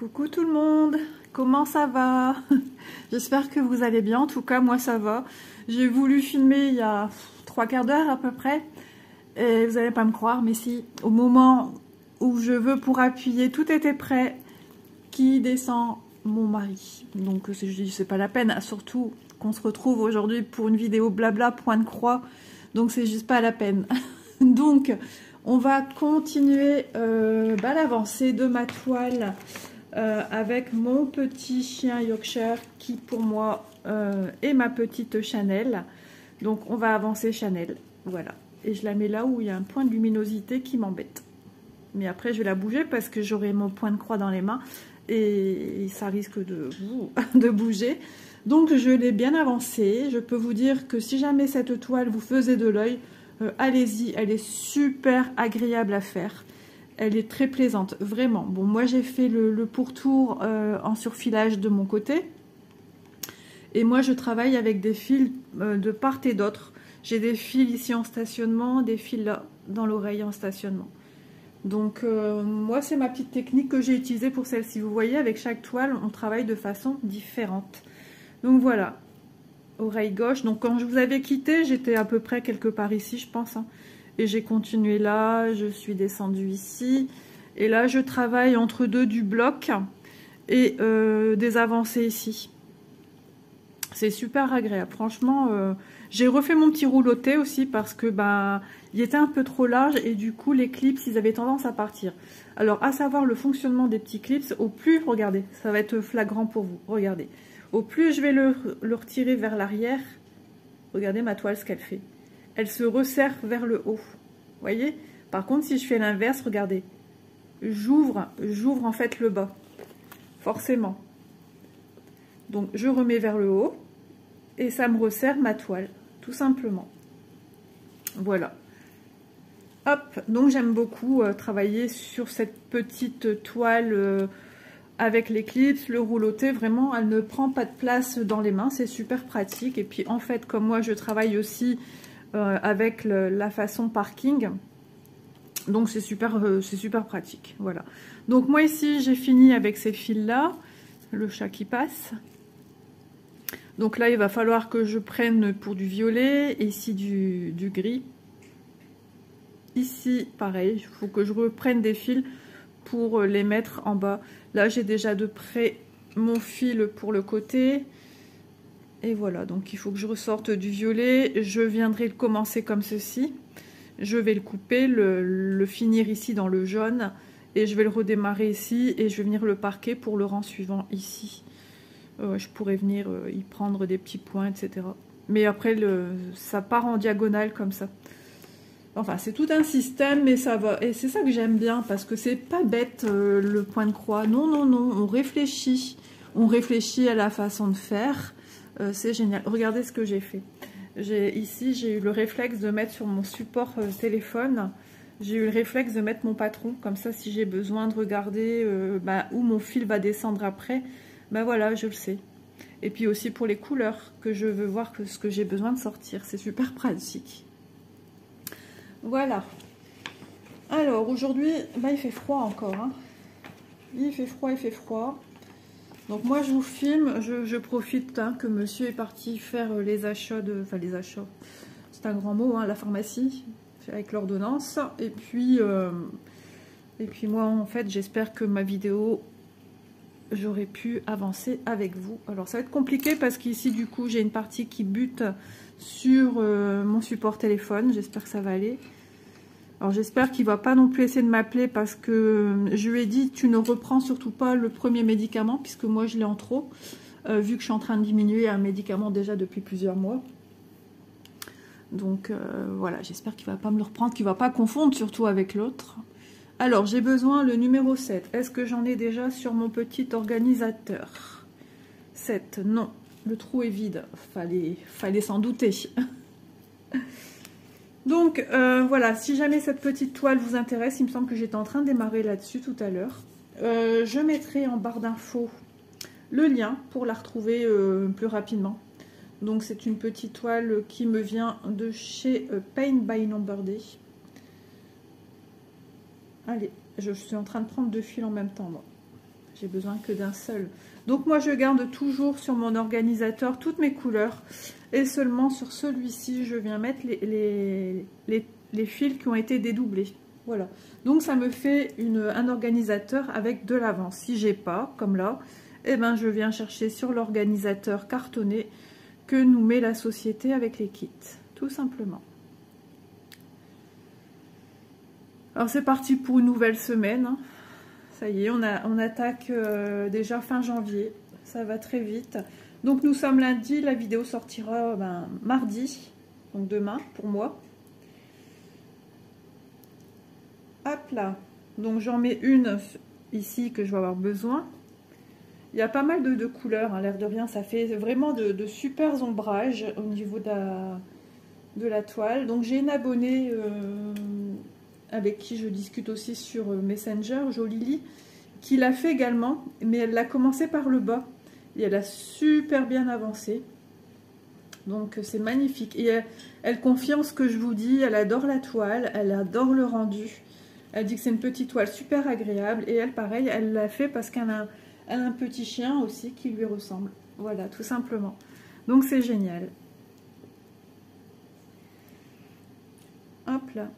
Coucou tout le monde, comment ça va? J'espère que vous allez bien, en tout cas moi ça va. J'ai voulu filmer il y a 3/4 d'heure à peu près, et vous n'allez pas me croire, mais si, au moment où je veux pour appuyer, tout était prêt, qui descend? Mon mari. Donc je dis c'est pas la peine, surtout qu'on se retrouve aujourd'hui pour une vidéo blabla point de croix, donc c'est juste pas la peine. Donc on va continuer l'avancée de ma toile avec mon petit chien Yorkshire qui pour moi est ma petite Chanel. Donc on va avancer Chanel, voilà. Et je la mets là où il y a un point de luminosité qui m'embête. Mais après je vais la bouger parce que j'aurai mon point de croix dans les mains et ça risque de bouger. Donc je l'ai bien avancée. Je peux vous dire que si jamais cette toile vous faisait de l'œil, allez-y, elle est super agréable à faire. Elle est très plaisante, vraiment. Bon, moi j'ai fait le pourtour en surfilage de mon côté. Et moi je travaille avec des fils de part et d'autre. J'ai des fils ici en stationnement, des fils là dans l'oreille en stationnement. Donc moi c'est ma petite technique que j'ai utilisée pour celle-ci. Vous voyez, avec chaque toile on travaille de façon différente. Donc voilà, oreille gauche. Donc quand je vous avais quitté, j'étais à peu près quelque part ici je pense, hein. Et j'ai continué là, je suis descendue ici. Et là je travaille entre deux du bloc et des avancées ici. C'est super agréable, franchement. J'ai refait mon petit rouloté aussi parce que il était un peu trop large et du coup les clips ils avaient tendance à partir. Alors à savoir le fonctionnement des petits clips, au plus, regardez, ça va être flagrant pour vous, regardez. Au plus je vais le retirer vers l'arrière, regardez ma toile ce qu'elle fait. Elle se resserre vers le haut, voyez. Par contre si je fais l'inverse, regardez, j'ouvre en fait le bas, forcément. Donc je remets vers le haut et ça me resserre ma toile, tout simplement. Voilà. Hop, donc j'aime beaucoup travailler sur cette petite toile avec l'éclipse, le rouloté, vraiment elle ne prend pas de place dans les mains, c'est super pratique. Et puis en fait comme moi je travaille aussi avec la façon parking, donc c'est super pratique, voilà. Donc moi ici j'ai fini avec ces fils là, le chat qui passe. Donc là il va falloir que je prenne pour du violet, et ici du gris. Ici pareil, il faut que je reprenne des fils pour les mettre en bas. Là j'ai déjà de près mon fil pour le côté. Et voilà, donc il faut que je ressorte du violet. Je viendrai le commencer comme ceci. Je vais le couper, le finir ici dans le jaune. Et je vais le redémarrer ici. Et je vais venir le parquer pour le rang suivant ici. Je pourrais venir y prendre des petits points, etc. Mais après, ça part en diagonale comme ça. Enfin, c'est tout un système, mais ça va. Et c'est ça que j'aime bien, parce que c'est pas bête, le point de croix. Non, non, non, on réfléchit. On réfléchit à la façon de faire. C'est génial. Regardez ce que j'ai fait. Ici, j'ai eu le réflexe de mettre sur mon support téléphone. J'ai eu le réflexe de mettre mon patron. Comme ça, si j'ai besoin de regarder où mon fil va descendre après, voilà, je le sais. Et puis aussi pour les couleurs, que je veux voir ce que j'ai besoin de sortir. C'est super pratique. Voilà. Alors, aujourd'hui, il fait froid encore, hein. Il fait froid, il fait froid. Donc moi, je vous filme, je profite que monsieur est parti faire les achats Enfin, les achats, c'est un grand mot, hein, la pharmacie, avec l'ordonnance. Et puis moi, en fait, j'espère que ma vidéo, j'aurais pu avancer avec vous. Alors, ça va être compliqué parce qu'ici, du coup, j'ai une partie qui bute sur mon support téléphone. J'espère que ça va aller. Alors j'espère qu'il va pas non plus essayer de m'appeler parce que je lui ai dit tu ne reprends surtout pas le premier médicament puisque moi je l'ai en trop, vu que je suis en train de diminuer un médicament déjà depuis plusieurs mois. Donc voilà, j'espère qu'il va pas me le reprendre, qu'il va pas confondre surtout avec l'autre. Alors j'ai besoin le numéro 7. Est-ce que j'en ai déjà sur mon petit organisateur? 7, non. Le trou est vide. Fallait s'en douter. Donc voilà, si jamais cette petite toile vous intéresse, il me semble que j'étais en train de démarrer là-dessus tout à l'heure. Je mettrai en barre d'infos le lien pour la retrouver plus rapidement. Donc c'est une petite toile qui me vient de chez Paint by Number Day. Allez, je suis en train de prendre deux fils en même temps moi. j'ai besoin que d'un seul. Donc moi je garde toujours sur mon organisateur toutes mes couleurs et seulement sur celui-ci je viens mettre les fils qui ont été dédoublés. Voilà, donc ça me fait un organisateur avec de l'avance. Si j'ai pas, comme là, eh ben je viens chercher sur l'organisateur cartonné que nous met la société avec les kits, tout simplement. Alors c'est parti pour une nouvelle semaine, hein. Ça y est, on attaque déjà fin janvier, ça va très vite. Donc nous sommes lundi, la vidéo sortira mardi, donc demain pour moi. Hop là, donc j'en mets une ici que je vais avoir besoin. Il y a pas mal de couleurs, hein, l'air de rien, ça fait vraiment de super ombrages au niveau de la toile. Donc j'ai une abonnée avec qui je discute aussi sur Messenger, Jolili, qui l'a fait également, mais elle l'a commencé par le bas et elle a super bien avancé. Donc c'est magnifique. Et elle confirme ce que je vous dis, elle adore la toile, elle adore le rendu. Elle dit que c'est une petite toile super agréable et elle, pareil, elle l'a fait parce qu'elle a un petit chien aussi qui lui ressemble. Voilà, tout simplement. Donc c'est génial. Hop là.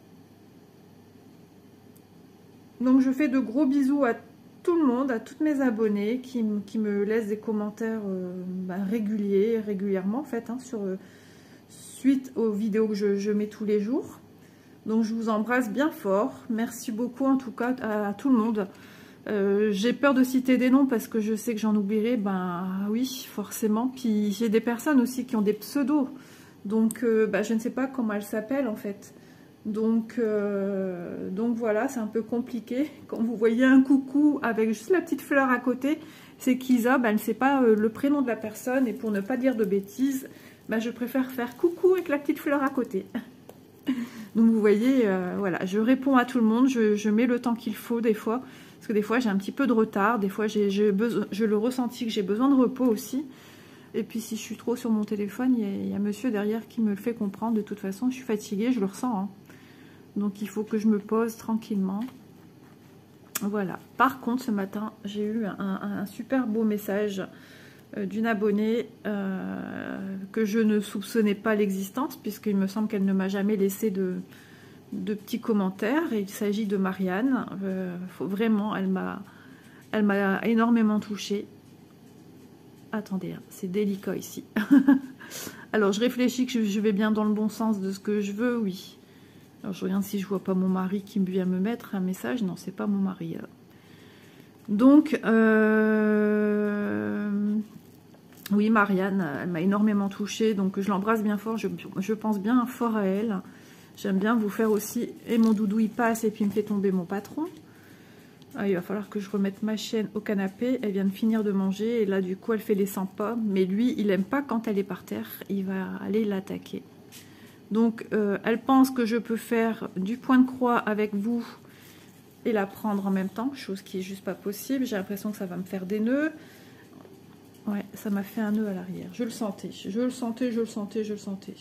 Donc je fais de gros bisous à tout le monde, à toutes mes abonnés qui me laissent des commentaires régulièrement en fait, hein, suite aux vidéos que je mets tous les jours. Donc je vous embrasse bien fort. Merci beaucoup en tout cas à tout le monde. J'ai peur de citer des noms parce que je sais que j'en oublierai, oui forcément. Puis j'ai des personnes aussi qui ont des pseudos. Donc je ne sais pas comment elles s'appellent en fait. Donc voilà, c'est un peu compliqué. Quand vous voyez un coucou avec juste la petite fleur à côté, c'est qu'Isa, elle ne sait pas le prénom de la personne. Et pour ne pas dire de bêtises, je préfère faire coucou avec la petite fleur à côté. Donc vous voyez, voilà, je réponds à tout le monde, je mets le temps qu'il faut des fois. Parce que des fois j'ai un petit peu de retard, des fois je le ressenti que j'ai besoin de repos aussi. Et puis si je suis trop sur mon téléphone, il y a monsieur derrière qui me le fait comprendre. De toute façon, je suis fatiguée, je le ressens, hein. Donc il faut que je me pose tranquillement. Voilà. Par contre, ce matin, j'ai eu un super beau message d'une abonnée que je ne soupçonnais pas l'existence, puisqu'il me semble qu'elle ne m'a jamais laissé de petits commentaires. Et il s'agit de Marianne. Vraiment, elle m'a énormément touchée. Attendez, hein, c'est délicat ici. Alors, je réfléchis que je vais bien dans le bon sens de ce que je veux, oui. Alors, je regarde si je vois pas mon mari qui vient me mettre un message. Non, c'est pas mon mari. Donc, oui, Marianne, elle m'a énormément touchée. Donc, je l'embrasse bien fort. Je pense bien fort à elle. J'aime bien vous faire aussi. Et mon doudou, il passe et puis il me fait tomber mon patron. Ah, il va falloir que je remette ma chienne au canapé. Elle vient de finir de manger. Et là, du coup, elle fait les 100 pas. Mais lui, il n'aime pas quand elle est par terre. Il va aller l'attaquer. Donc, elle pense que je peux faire du point de croix avec vous et la prendre en même temps, chose qui est juste pas possible. J'ai l'impression que ça va me faire des nœuds. Ouais, ça m'a fait un nœud à l'arrière. Je le sentais, je le sentais, je le sentais, je le sentais.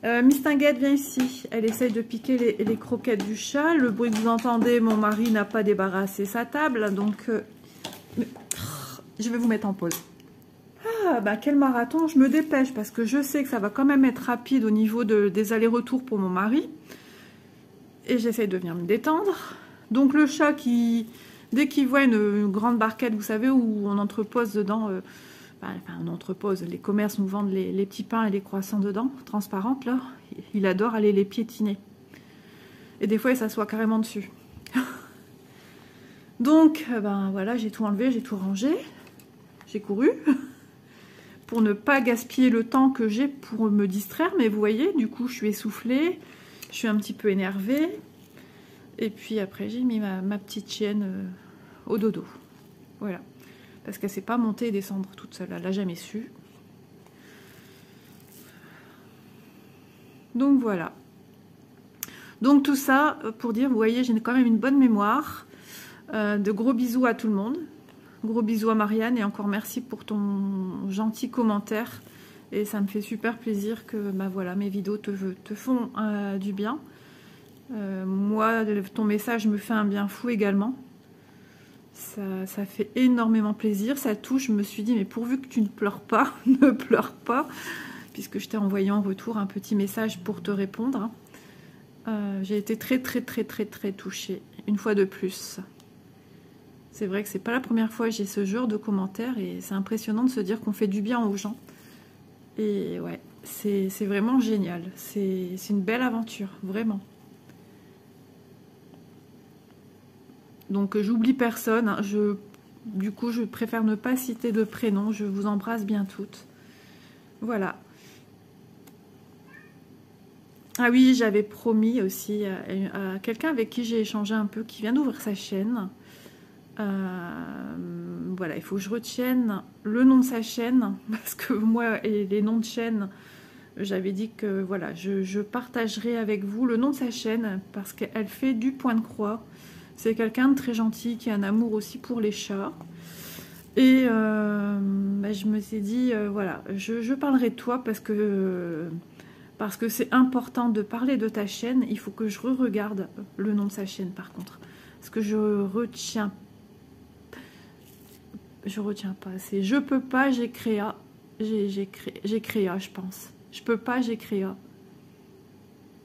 Miss Tinguette vient ici. Elle essaye de piquer les croquettes du chat. Le bruit que vous entendez, mon mari n'a pas débarrassé sa table. Donc, je vais vous mettre en pause. Ah, quel marathon, je me dépêche parce que je sais que ça va quand même être rapide au niveau des allers-retours pour mon mari. Et j'essaye de venir me détendre. Donc le chat dès qu'il voit une grande barquette, vous savez, où on entrepose dedans, on entrepose, les commerces nous vendent les petits pains et les croissants dedans, transparentes là, il adore aller les piétiner. Et des fois il s'assoit carrément dessus. Donc voilà, j'ai tout enlevé, j'ai tout rangé, j'ai couru. Pour ne pas gaspiller le temps que j'ai pour me distraire. Mais vous voyez, du coup, je suis essoufflée. Je suis un petit peu énervée. Et puis après, j'ai mis ma petite chienne au dodo. Voilà. Parce qu'elle ne sait pas monter et descendre toute seule. Elle n'a jamais su. Donc voilà. Donc tout ça pour dire, vous voyez, j'ai quand même une bonne mémoire. De gros bisous à tout le monde. Gros bisous à Marianne et encore merci pour ton gentil commentaire. Et ça me fait super plaisir que voilà, mes vidéos te font du bien. Moi, ton message me fait un bien fou également. Ça fait énormément plaisir, ça touche. Je me suis dit, mais pourvu que tu ne pleures pas, ne pleure pas, puisque je t'ai envoyé en retour un petit message pour te répondre. J'ai été très touchée, une fois de plus. C'est vrai que c'est pas la première fois que j'ai ce genre de commentaires, et c'est impressionnant de se dire qu'on fait du bien aux gens. Et ouais, c'est vraiment génial. C'est une belle aventure, vraiment. Donc j'oublie personne, hein. Du coup, je préfère ne pas citer de prénom. Je vous embrasse bien toutes. Voilà. Ah oui, j'avais promis aussi à quelqu'un avec qui j'ai échangé un peu, qui vient d'ouvrir sa chaîne. Voilà, il faut que je retienne le nom de sa chaîne, parce que moi, et les noms de chaîne, j'avais dit que voilà, je partagerai avec vous le nom de sa chaîne, parce qu'elle fait du point de croix. C'est quelqu'un de très gentil, qui a un amour aussi pour les chats. Et je me suis dit, voilà, je parlerai de toi parce que c'est important de parler de ta chaîne. Il faut que je regarde le nom de sa chaîne par contre. Parce que je retiens pas. C'est je peux pas, j'ai créa. J'ai créa, je pense. Je peux pas, j'ai créa.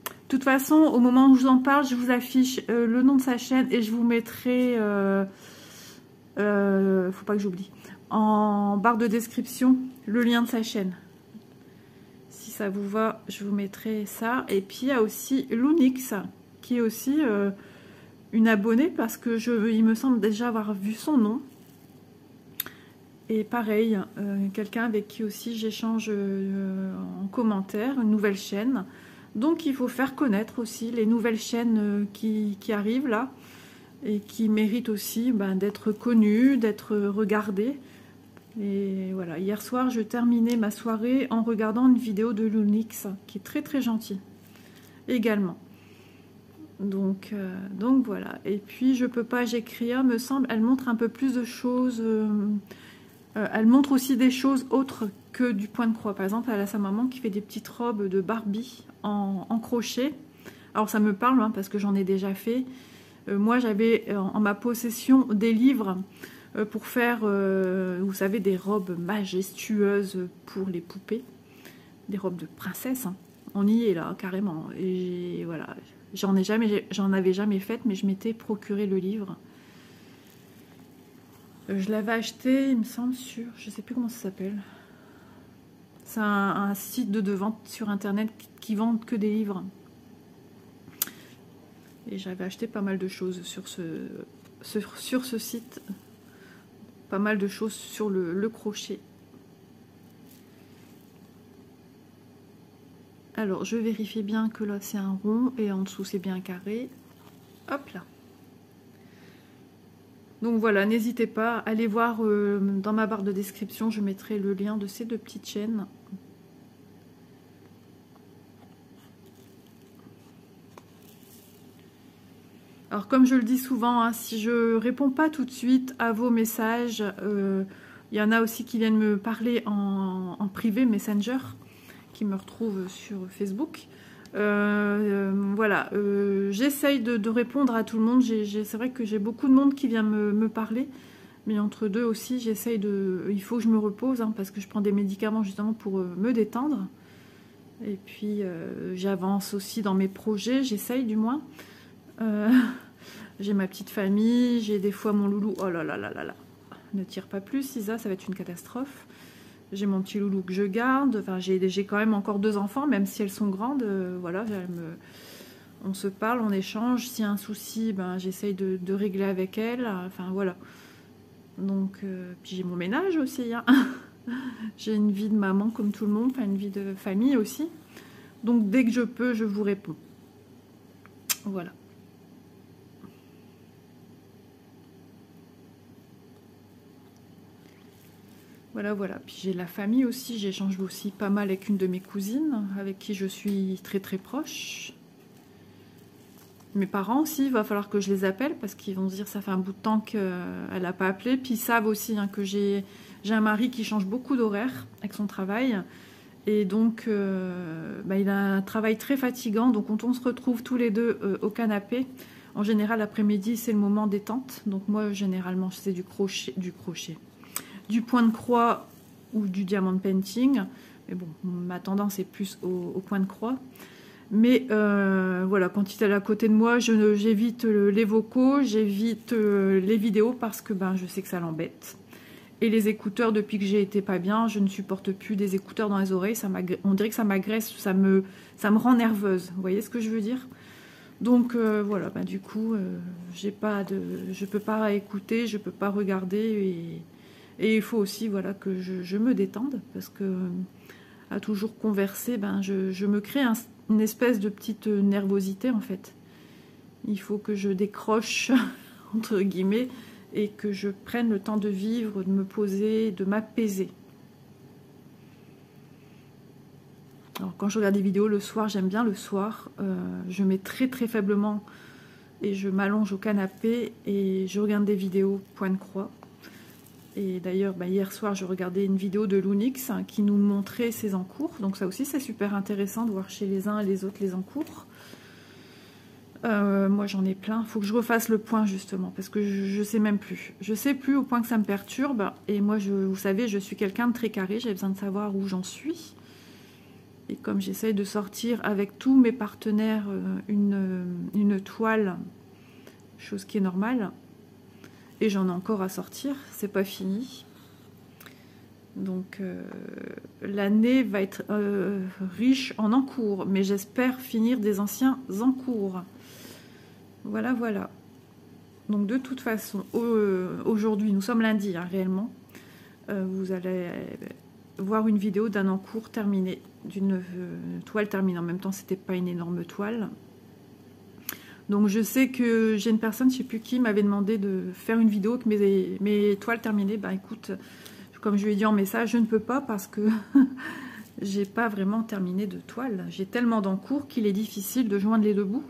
De toute façon, au moment où je vous en parle, je vous affiche le nom de sa chaîne et je vous mettrai... faut pas que j'oublie. En barre de description, le lien de sa chaîne. Si ça vous va, je vous mettrai ça. Et puis, il y a aussi Lounix, qui est aussi une abonnée, parce que il me semble déjà avoir vu son nom. Et pareil, quelqu'un avec qui aussi j'échange en commentaire, une nouvelle chaîne. Donc il faut faire connaître aussi les nouvelles chaînes qui arrivent là et qui méritent aussi d'être connues, d'être regardées. Et voilà, hier soir je terminais ma soirée en regardant une vidéo de Lounix qui est très gentil également. Donc voilà. Et puis je peux pas, j'écrire, me semble, elle montre un peu plus de choses. Elle montre aussi des choses autres que du point de croix. Par exemple, elle a sa maman qui fait des petites robes de Barbie en crochet. Alors ça me parle parce que j'en ai déjà fait. Moi j'avais en ma possession des livres pour faire, vous savez, des robes majestueuses pour les poupées. Des robes de princesse. Hein. On y est là, carrément. Et voilà, j'en avais jamais fait, mais je m'étais procuré le livre. Je l'avais acheté, il me semble, sur... Je sais plus comment ça s'appelle. C'est un site de vente sur internet qui vend que des livres. Et j'avais acheté pas mal de choses sur ce site. Pas mal de choses sur le crochet. Alors, je vérifie bien que là, c'est un rond et en dessous, c'est bien un carré. Hop là. Donc voilà, n'hésitez pas, allez voir dans ma barre de description, je mettrai le lien de ces deux petites chaînes. Alors comme je le dis souvent, hein, si je réponds pas tout de suite à vos messages, il y en a aussi qui viennent me parler en privé, Messenger, qui me retrouvent sur Facebook. Voilà, j'essaye de répondre à tout le monde. C'est vrai que j'ai beaucoup de monde qui vient me parler, mais entre deux aussi, j'essaye il faut que je me repose, hein, parce que je prends des médicaments justement pour me détendre. Et puis, j'avance aussi dans mes projets, j'essaye du moins. J'ai ma petite famille, j'ai des fois mon loulou. Oh là là là là là, ne tire pas plus, Isa, ça va être une catastrophe. J'ai mon petit loulou que je garde. Enfin, j'ai quand même encore 2 enfants, même si elles sont grandes. Voilà, on se parle, on échange. S'il y a un souci, j'essaye de régler avec elles. Enfin, voilà. Donc, puis j'ai mon ménage aussi. Hein. J'ai une vie de maman comme tout le monde, enfin, une vie de famille aussi. Donc, dès que je peux, je vous réponds. Voilà. Voilà. Puis j'ai la famille aussi, j'échange aussi pas mal avec une de mes cousines, avec qui je suis très proche. Mes parents aussi, il va falloir que je les appelle, parce qu'ils vont se dire ça fait un bout de temps qu'elle n'a pas appelé. Puis ils savent aussi que j'ai un mari qui change beaucoup d'horaire avec son travail. Et donc, il a un travail très fatigant. Donc, quand on se retrouve tous les deux au canapé, en général, l'après-midi, c'est le moment détente. Donc, moi, généralement, je fais du crochet, du point de croix ou du diamond painting. Mais bon, ma tendance est plus au point de croix. Mais voilà, quand il est à côté de moi, j'évite les vocaux, j'évite les vidéos parce que je sais que ça l'embête. Et les écouteurs, depuis que j'ai été pas bien, je ne supporte plus des écouteurs dans les oreilles. On dirait que ça m'agresse, ça me rend nerveuse. Vous voyez ce que je veux dire? Donc voilà, du coup, je peux pas écouter, je peux pas regarder. Et il faut aussi voilà, que je me détende. Parce que à toujours converser, je me crée une espèce de petite nervosité en fait. Il faut que je décroche, entre guillemets, et que je prenne le temps de vivre, de me poser, de m'apaiser. Alors quand je regarde des vidéos le soir, j'aime bien le soir, je mets très très faiblement et je m'allonge au canapé et je regarde des vidéos point de croix. Et d'ailleurs, hier soir, je regardais une vidéo de Lunix qui nous montrait ses encours. Donc ça aussi, c'est super intéressant de voir chez les uns et les autres les encours. Moi j'en ai plein, il faut que je refasse le point justement parce que je sais même plus. Je sais plus au point que ça me perturbe et moi vous savez je suis quelqu'un de très carré, j'ai besoin de savoir où j'en suis. Et comme j'essaye de sortir avec tous mes partenaires une toile, chose qui est normale, et j'en ai encore à sortir, c'est pas fini. Donc l'année va être riche en encours, mais j'espère finir des anciens encours. Voilà, voilà. Donc de toute façon, aujourd'hui, nous sommes lundi, réellement. Vous allez voir une vidéo d'un encours terminé, d'une toile terminée. En même temps, c'était pas une énorme toile. Donc je sais que j'ai une personne, je sais plus qui, m'avait demandé de faire une vidéo avec mes toiles terminées. Écoute, comme je lui ai dit en message, je ne peux pas parce que j'ai pas vraiment terminé de toile. J'ai tellement d'encours qu'il est difficile de joindre les deux bouts.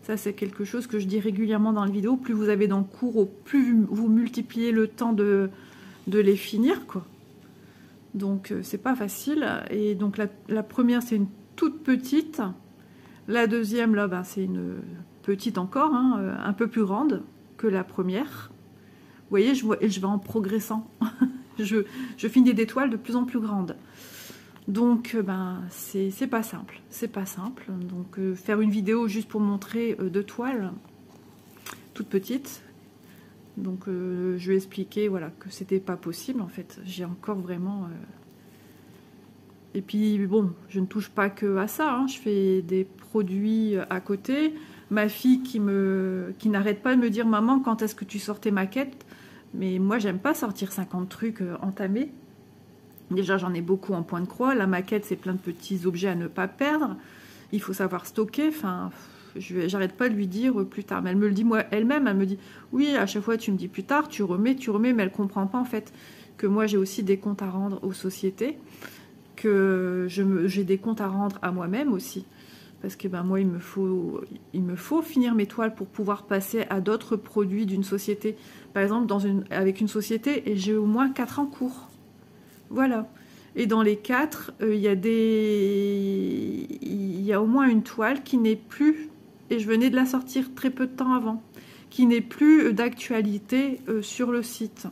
Ça, c'est quelque chose que je dis régulièrement dans les vidéos. Plus vous avez d'encours, plus vous multipliez le temps de les finir, quoi. Donc, c'est pas facile. Et donc, la première, c'est une toute petite. La deuxième, là, c'est une petite encore, un peu plus grande que la première. Vous voyez, je vais en progressant. je finis des toiles de plus en plus grandes. Donc, c'est pas simple. C'est pas simple. Donc, faire une vidéo juste pour montrer deux toiles, toutes petites. Donc, je lui ai expliqué voilà, que c'était pas possible, en fait. J'ai encore vraiment... Et puis, bon, je ne touche pas que à ça. Je fais des produits à côté. Ma fille qui n'arrête pas de me dire « Maman, quand est-ce que tu sors tes maquettes ?» Mais moi, j'aime pas sortir 50 trucs entamés. Déjà, j'en ai beaucoup en point de croix. La maquette, c'est plein de petits objets à ne pas perdre. Il faut savoir stocker. Enfin, j'arrête pas de lui dire plus tard. Mais elle me le dit moi elle-même. Elle me dit, oui, à chaque fois, tu me dis plus tard, tu remets. Mais elle comprend pas, en fait, que moi, j'ai aussi des comptes à rendre aux sociétés. Que j'ai des comptes à rendre à moi-même aussi. Parce que moi, il me faut finir mes toiles pour pouvoir passer à d'autres produits d'une société. Par exemple, avec une société, et j'ai au moins 4 en cours. Voilà. Et dans les 4, il y a au moins une toile qui n'est plus, et je venais de la sortir très peu de temps avant, qui n'est plus d'actualité sur le site.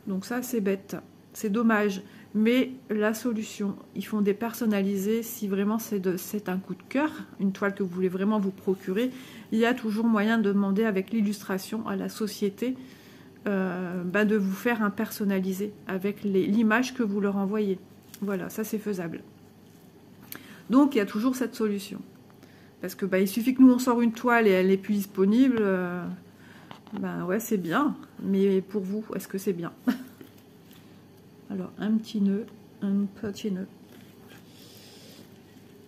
Donc ça, c'est bête. C'est dommage. Mais la solution, ils font des personnalisés. Si vraiment c'est un coup de cœur, une toile que vous voulez vraiment vous procurer, il y a toujours moyen de demander avec l'illustration à la société de vous faire un personnalisé avec l'image que vous leur envoyez. Voilà, ça c'est faisable. Donc il y a toujours cette solution. Parce que il suffit que nous on sort une toile et elle n'est plus disponible. Ouais, c'est bien. Mais pour vous, est-ce que c'est bien? Alors, un petit nœud.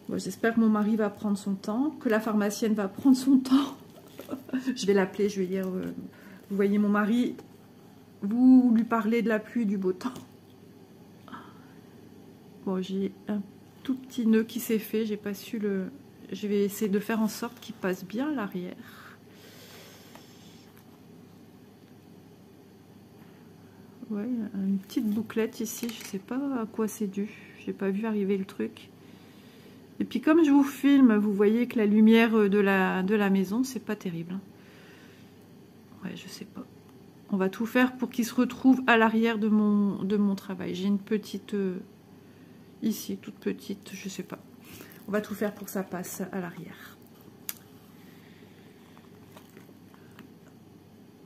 Bon, j'espère que mon mari va prendre son temps, que la pharmacienne va prendre son temps. Je vais l'appeler, je vais dire... vous voyez mon mari, vous lui parlez de la pluie, du beau temps. Bon, j'ai un tout petit nœud qui s'est fait, j'ai pas su le... Je vais essayer de faire en sorte qu'il passe bien à l'arrière. Ouais, une petite bouclette ici, je sais pas à quoi c'est dû. j'ai pas vu arriver le truc. Et puis comme je vous filme, vous voyez que la lumière de la maison, c'est pas terrible. Ouais, je sais pas. On va tout faire pour qu'il se retrouve à l'arrière de mon travail. J'ai une petite... ici, toute petite, je sais pas. On va tout faire pour que ça passe à l'arrière.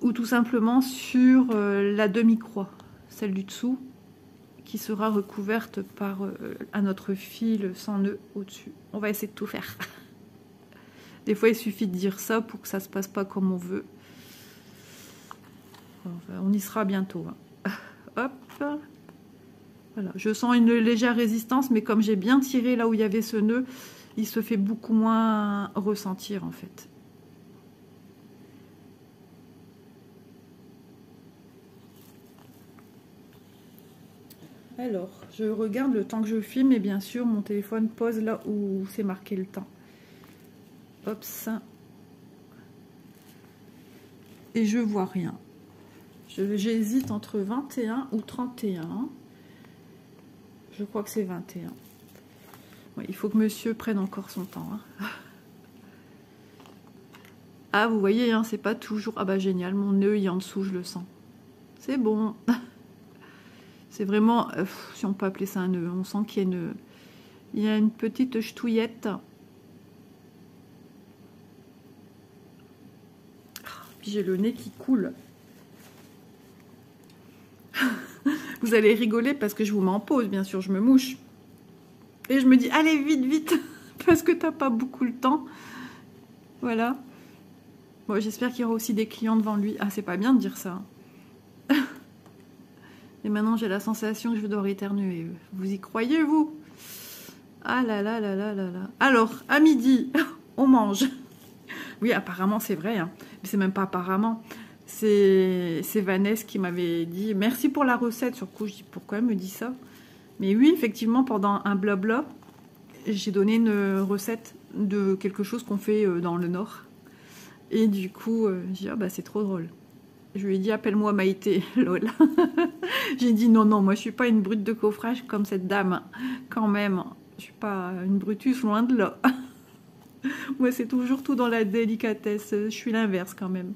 Ou tout simplement sur la demi-croix, celle du dessous, qui sera recouverte par un autre fil sans nœud au-dessus. On va essayer de tout faire. Des fois, il suffit de dire ça pour que ça se passe pas comme on veut. Enfin, on y sera bientôt. Hein. Hop. Voilà. Je sens une légère résistance, mais comme j'ai bien tiré là où il y avait ce nœud, il se fait beaucoup moins ressentir en fait. Alors, je regarde le temps que je filme et bien sûr, mon téléphone pose là où c'est marqué le temps. Hop, ça. Et je vois rien. J'hésite entre 21 ou 31. Je crois que c'est 21. Ouais, il faut que monsieur prenne encore son temps. Hein. Ah, vous voyez, hein, c'est pas toujours... Ah bah génial, mon nœud il est en dessous, je le sens. C'est bon. C'est vraiment, si on peut appeler ça un nœud, on sent qu'il y a une petite ch'touillette. Puis j'ai le nez qui coule. Vous allez rigoler parce que je vous mets en pause, bien sûr, je me mouche. Et je me dis, allez, vite, vite, parce que t'as pas beaucoup le temps. Voilà. Bon, j'espère qu'il y aura aussi des clients devant lui. Ah, c'est pas bien de dire ça. Et maintenant, j'ai la sensation que je dois éternuer. Vous y croyez, vous? Ah là là là là là là. Alors, à midi, on mange. Oui, apparemment, c'est vrai. Hein. Mais c'est même pas apparemment. C'est Vanessa qui m'avait dit « Merci pour la recette ». Sur le coup, je dis « Pourquoi elle me dit ça ?» Mais oui, effectivement, pendant un blabla, j'ai donné une recette de quelque chose qu'on fait dans le Nord. Et du coup, j'ai dit « Ah bah, c'est trop drôle ». Je lui ai dit « Appelle-moi Maïté, lol ». J'ai dit « Non, non, moi je suis pas une brute de coffrage comme cette dame, quand même. Je suis pas une brutus, loin de là. Moi, c'est toujours tout dans la délicatesse. Je suis l'inverse quand même. »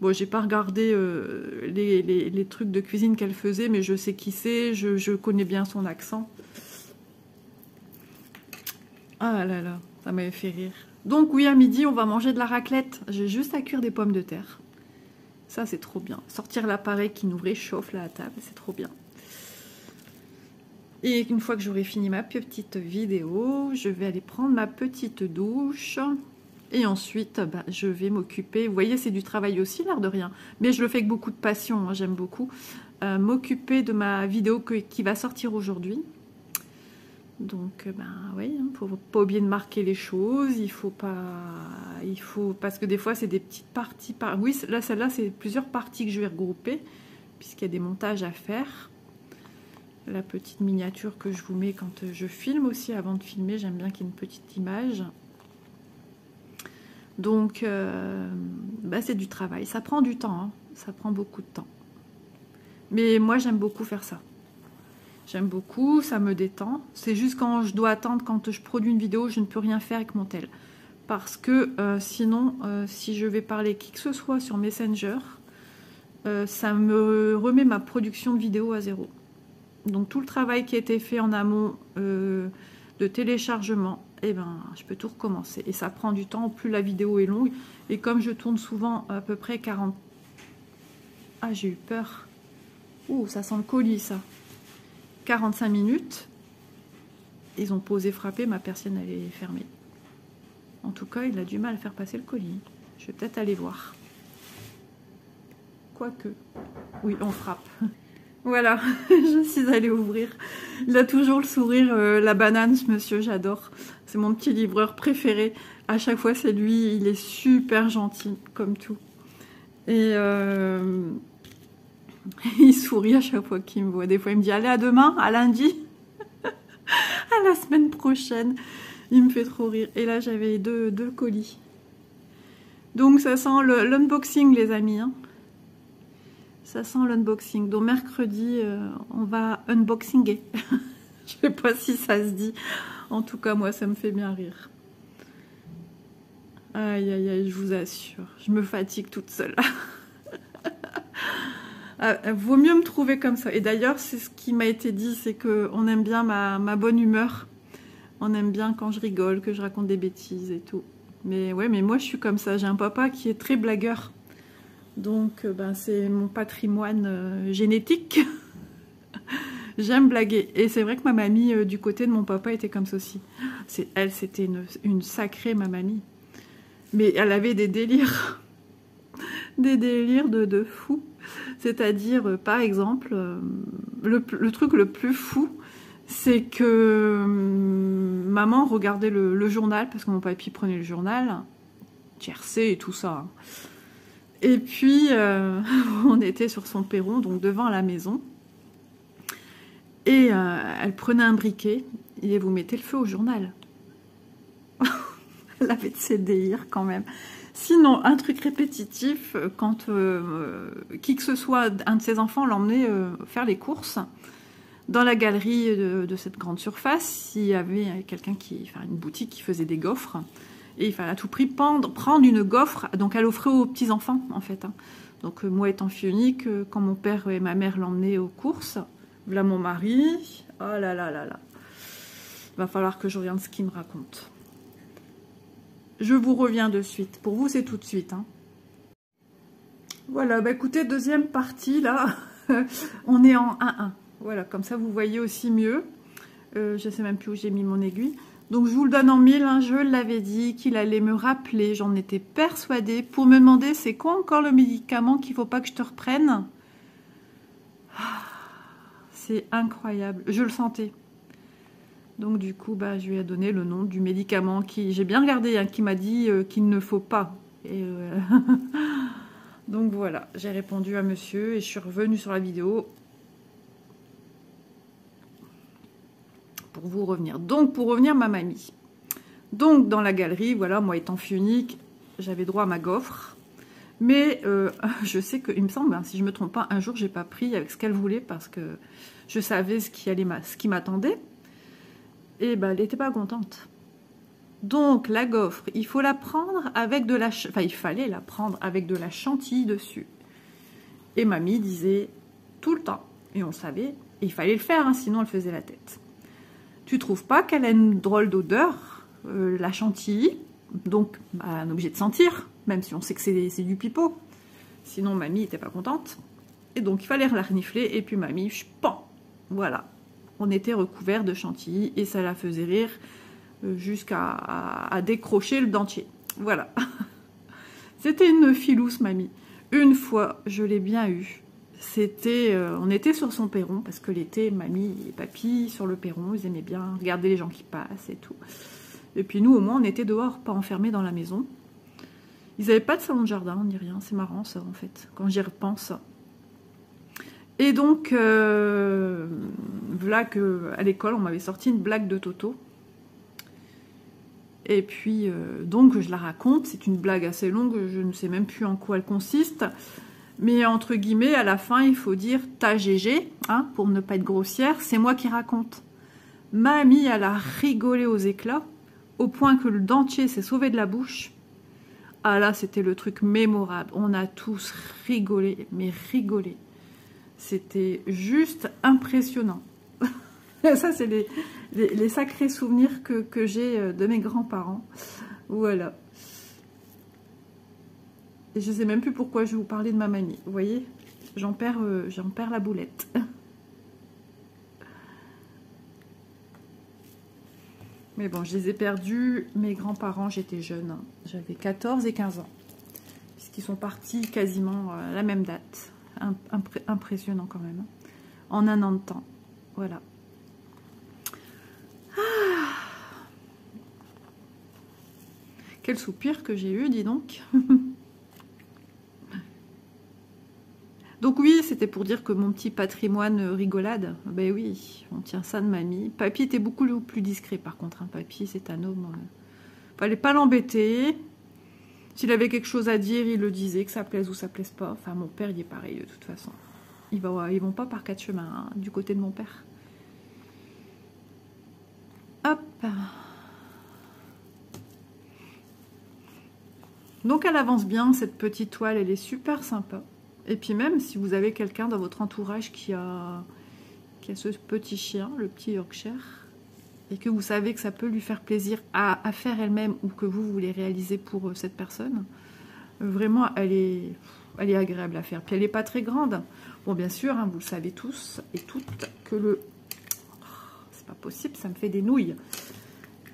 Bon, j'ai pas regardé les trucs de cuisine qu'elle faisait, mais je sais qui c'est, je connais bien son accent. Ah là là, ça m'avait fait rire. Donc oui, à midi, on va manger de la raclette. J'ai juste à cuire des pommes de terre. Ça, c'est trop bien. Sortir l'appareil qui nous réchauffe là à table, c'est trop bien. Et une fois que j'aurai fini ma petite vidéo, je vais aller prendre ma petite douche. Et ensuite, bah, je vais m'occuper. Vous voyez, c'est du travail aussi, l'air de rien. Mais je le fais avec beaucoup de passion, hein, j'aime beaucoup. M'occuper de ma vidéo qui va sortir aujourd'hui. Donc, ben oui, hein, faut pas oublier de marquer les choses. Il faut parce que des fois, c'est des petites parties. Oui, là, celle-là, c'est plusieurs parties que je vais regrouper, puisqu'il y a des montages à faire. La petite miniature que je vous mets quand je filme aussi. Avant de filmer, j'aime bien qu'il y ait une petite image. Donc, bah, c'est du travail. Ça prend du temps, hein. Ça prend beaucoup de temps. Mais moi, j'aime beaucoup faire ça. J'aime beaucoup, ça me détend. C'est juste quand je dois attendre, quand je produis une vidéo, je ne peux rien faire avec mon tel. Parce que sinon, si je vais parler qui que ce soit sur Messenger, ça me remet ma production de vidéo à zéro. Donc tout le travail qui a été fait en amont de téléchargement, eh ben, je peux tout recommencer. Et ça prend du temps, plus la vidéo est longue. Et comme je tourne souvent à peu près 40... Ah, j'ai eu peur. Ouh, ça sent le colis, ça. 45 minutes. Ils ont posé frapper, ma persienne, elle est fermée. En tout cas, il a du mal à faire passer le colis. Je vais peut-être aller voir. Quoique. Oui, on frappe. Voilà, je suis allée ouvrir. Il a toujours le sourire, la banane, ce monsieur, j'adore. C'est mon petit livreur préféré. À chaque fois, c'est lui, il est super gentil, comme tout. Et il sourit à chaque fois qu'il me voit. Des fois, il me dit, allez, à demain, à lundi, à la semaine prochaine. Il me fait trop rire. Et là, j'avais deux colis. Donc, ça sent l'unboxing, les amis, hein. Ça sent l'unboxing. Donc mercredi, on va unboxinger. Je sais pas si ça se dit. En tout cas, moi, ça me fait bien rire. Aïe, aïe, aïe, je vous assure. Je me fatigue toute seule. Vaut mieux me trouver comme ça. Et d'ailleurs, c'est ce qui m'a été dit, c'est qu'on aime bien ma bonne humeur. On aime bien quand je rigole, que je raconte des bêtises et tout. Mais ouais, mais moi, je suis comme ça. J'ai un papa qui est très blagueur. Donc, ben, c'est mon patrimoine génétique. J'aime blaguer. Et c'est vrai que ma mamie, du côté de mon papa, était comme ceci. Elle, c'était une sacrée, ma mamie. Mais elle avait des délires. Des délires de fou. C'est-à-dire, par exemple, le truc le plus fou, c'est que maman regardait le journal, parce que mon papy prenait le journal, tiercé et tout ça. Et puis, on était sur son perron, donc devant la maison. Et elle prenait un briquet et vous mettez le feu au journal. Elle avait de ses délires quand même. Sinon, un truc répétitif, quand qui que ce soit, un de ses enfants l'emmenait faire les courses, dans la galerie de cette grande surface, il y avait quelqu'un une boutique qui faisait des gaufres, et il fallait à tout prix prendre une gaufre, donc elle offrait aux petits-enfants, en fait. Hein. Donc moi étant fille unique, quand mon père et ma mère l'emmenaient aux courses, voilà mon mari, oh là là là là, va falloir que je regarde ce qu'il me raconte. Je vous reviens de suite. Pour vous, c'est tout de suite. Hein. Voilà, bah écoutez, deuxième partie, là. On est en 1-1. Voilà, comme ça, vous voyez aussi mieux. Je ne sais même plus où j'ai mis mon aiguille. Donc, je vous le donne en 1000. Hein. Je l'avais dit qu'il allait me rappeler. J'en étais persuadée. Pour me demander, c'est quoi encore le médicament qu'il ne faut pas que je te reprenne? C'est incroyable. Je le sentais. Donc du coup, bah, je lui ai donné le nom du médicament qui, j'ai bien regardé, hein, qui m'a dit qu'il ne faut pas. Et donc voilà, j'ai répondu à monsieur et je suis revenue sur la vidéo pour vous revenir. Donc pour revenir, ma mamie. Donc dans la galerie, voilà, moi étant fille unique, j'avais droit à ma gaufre. Mais je sais qu'il me semble, hein, si je ne me trompe pas, un jour j'ai pas pris avec ce qu'elle voulait parce que je savais ce qui m'attendait. Et ben, elle n'était pas contente. Donc, la gaufre, il faut la prendre avec de la... Enfin, il fallait la prendre avec de la chantilly dessus. Et mamie disait tout le temps. Et on savait. Et il fallait le faire, hein, sinon elle faisait la tête. Tu trouves pas qu'elle a une drôle d'odeur, la chantilly? Donc, bah, on est obligé de sentir, même si on sait que c'est du pipeau. Sinon, mamie n'était pas contente. Et donc, il fallait la renifler. Et puis, mamie, pan, voilà. On était recouvert de chantilly et ça la faisait rire jusqu'à décrocher le dentier. Voilà. C'était une filousse, mamie. Une fois, je l'ai bien eu. C'était, on était sur son perron parce que l'été, mamie et papy sur le perron, ils aimaient bien regarder les gens qui passent et tout. Et puis nous, au moins, on était dehors, pas enfermés dans la maison. Ils n'avaient pas de salon de jardin ni rien. C'est marrant ça, en fait, quand j'y repense. Et donc, voilà qu'à l'école, on m'avait sorti une blague de Toto. Et puis, donc, je la raconte. C'est une blague assez longue, je ne sais même plus en quoi elle consiste. Mais entre guillemets, à la fin, il faut dire « ta GG hein, », pour ne pas être grossière, c'est moi qui raconte. Mamie, elle a rigolé aux éclats, au point que le dentier s'est sauvé de la bouche. Ah là, c'était le truc mémorable. On a tous rigolé, mais rigolé. C'était juste impressionnant. Ça, c'est les sacrés souvenirs que j'ai de mes grands-parents. Voilà. Et je ne sais même plus pourquoi je vais vous parler de ma mamie. Vous voyez, j'en perds la boulette. Mais bon, je les ai perdus. Mes grands-parents, j'étais jeune. J'avais 14 et 15 ans. Puisqu'ils sont partis quasiment à la même date. Impressionnant quand même. En un an de temps. Voilà. Ah. Quel soupir que j'ai eu, dis donc. Donc oui, c'était pour dire que mon petit patrimoine rigolade, ben oui, on tient ça de mamie. Papy était beaucoup plus discret par contre. Hein. Papy, c'est un homme. Fallait pas l'embêter. S'il avait quelque chose à dire, il le disait, que ça plaise ou ça plaise pas. Enfin, mon père, il est pareil de toute façon. Ils vont pas par quatre chemins, hein, du côté de mon père. Hop. Donc elle avance bien, cette petite toile, elle est super sympa. Et puis même si vous avez quelqu'un dans votre entourage qui a ce petit chien, le petit Yorkshire, et que vous savez que ça peut lui faire plaisir à faire elle-même ou que vous voulez réaliser pour cette personne, vraiment elle est agréable à faire. Puis elle n'est pas très grande. Bon bien sûr, hein, vous le savez tous et toutes, que le... c'est pas possible, ça me fait des nouilles.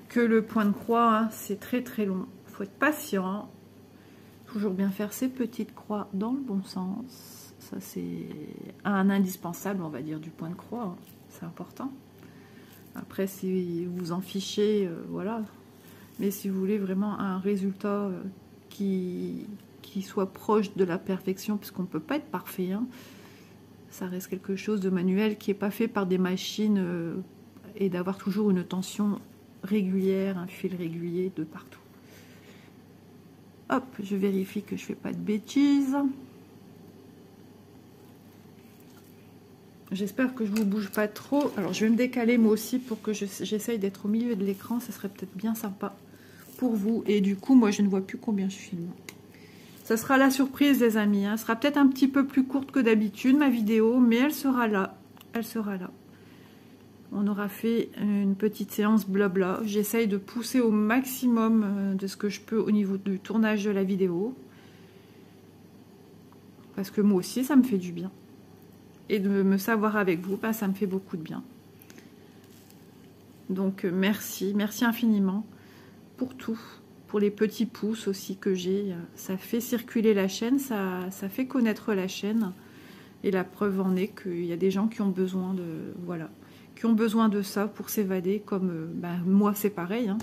Que le point de croix, hein, c'est très très long. Il faut être patient. Toujours bien faire ses petites croix dans le bon sens. Ça, c'est un indispensable, on va dire, du point de croix. Hein. C'est important. Après, si vous en fichez, voilà. Mais si vous voulez vraiment un résultat qui soit proche de la perfection, puisqu'on ne peut pas être parfait, hein, ça reste quelque chose de manuel qui n'est pas fait par des machines et d'avoir toujours une tension régulière, un fil régulier de partout. Hop, je vérifie que je fais pas de bêtises. J'espère que je vous bouge pas trop. Alors, je vais me décaler moi aussi pour que j'essaye d'être au milieu de l'écran. Ça serait peut-être bien sympa pour vous. Et du coup, moi, je ne vois plus combien je filme. Ça sera la surprise, les amis. Hein. Elle sera peut-être un petit peu plus courte que d'habitude, ma vidéo, mais elle sera là. Elle sera là. On aura fait une petite séance blabla. J'essaye de pousser au maximum de ce que je peux au niveau du tournage de la vidéo. Parce que moi aussi, ça me fait du bien. Et de me savoir avec vous, bah, ça me fait beaucoup de bien. Donc merci infiniment pour tout. Pour les petits pouces aussi que j'ai. Ça fait circuler la chaîne, ça fait connaître la chaîne. Et la preuve en est qu'il y a des gens qui ont besoin de... Voilà. Qui ont besoin de ça pour s'évader, comme moi c'est pareil. Hein.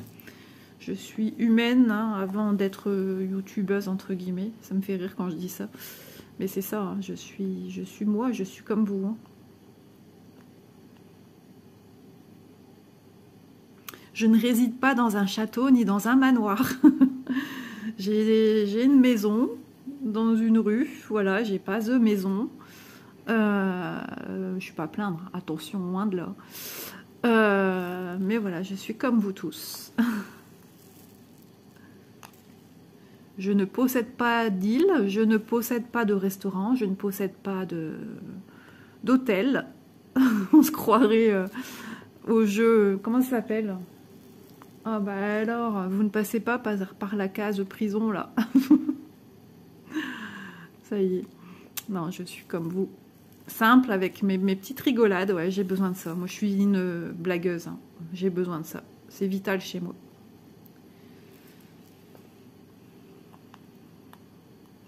Je suis humaine hein, avant d'être youtubeuse entre guillemets. Ça me fait rire quand je dis ça. Mais c'est ça, hein. je suis moi, je suis comme vous. Hein. Je ne réside pas dans un château ni dans un manoir. J'ai une maison dans une rue. Voilà, j'ai pas de maison. Je suis pas à plaindre, attention, loin de là. Mais voilà, je suis comme vous tous. Je ne possède pas d'île, je ne possède pas de restaurant, je ne possède pas d'hôtel. On se croirait au jeu, comment ça s'appelle? Ah bah alors, vous ne passez pas par la case prison là. Ça y est. Non, je suis comme vous. Simple avec mes petites rigolades, ouais, j'ai besoin de ça. Moi, je suis une blagueuse, hein. J'ai besoin de ça. C'est vital chez moi.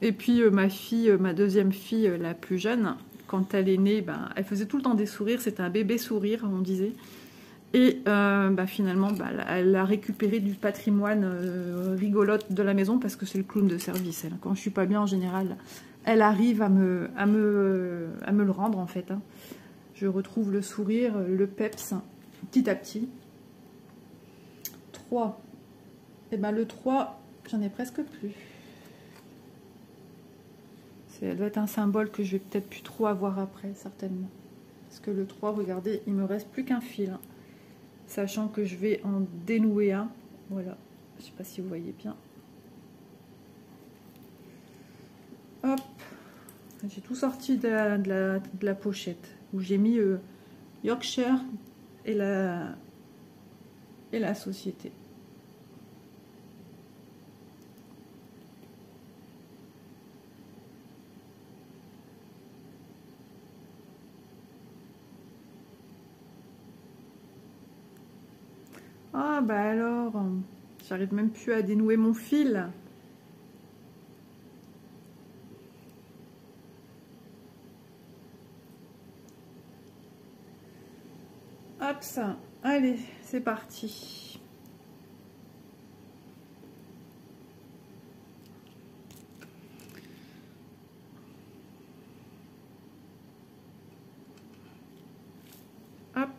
Et puis, ma fille, ma deuxième fille, la plus jeune, quand elle est née, ben, elle faisait tout le temps des sourires. C'était un bébé sourire, on disait. Et finalement, elle a récupéré du patrimoine rigolote de la maison parce que c'est le clown de service. Elle. Quand je suis pas bien, en général, elle arrive à me le rendre, en fait. Hein. Je retrouve le sourire, le peps, petit à petit. 3. Et ben le 3, j'en ai presque plus. Ça doit être un symbole que je vais peut-être plus trop avoir après, certainement. Parce que le 3, regardez, il me reste plus qu'un fil. Hein. Sachant que je vais en dénouer un. Voilà. Je ne sais pas si vous voyez bien. Hop. J'ai tout sorti de la pochette. Où j'ai mis Yorkshire et la société. Ah bah alors, j'arrive même plus à dénouer mon fil. Hop ça, allez, c'est parti. Hop.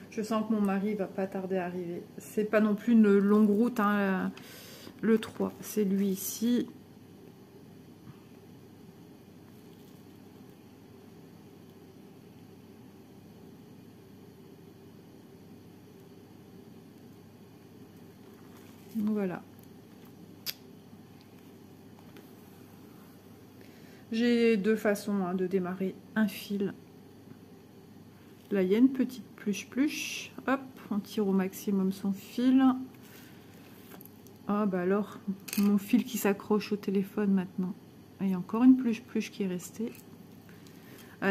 Je sens que mon mari va pas tarder à arriver. C'est pas non plus une longue route, hein, le 3. C'est lui ici. Voilà. J'ai deux façons hein, de démarrer un fil. Là, il y a une petite pluche. Hop, on tire au maximum son fil. Ah, bah alors, mon fil qui s'accroche au téléphone maintenant. Il y a encore une pluche qui est restée.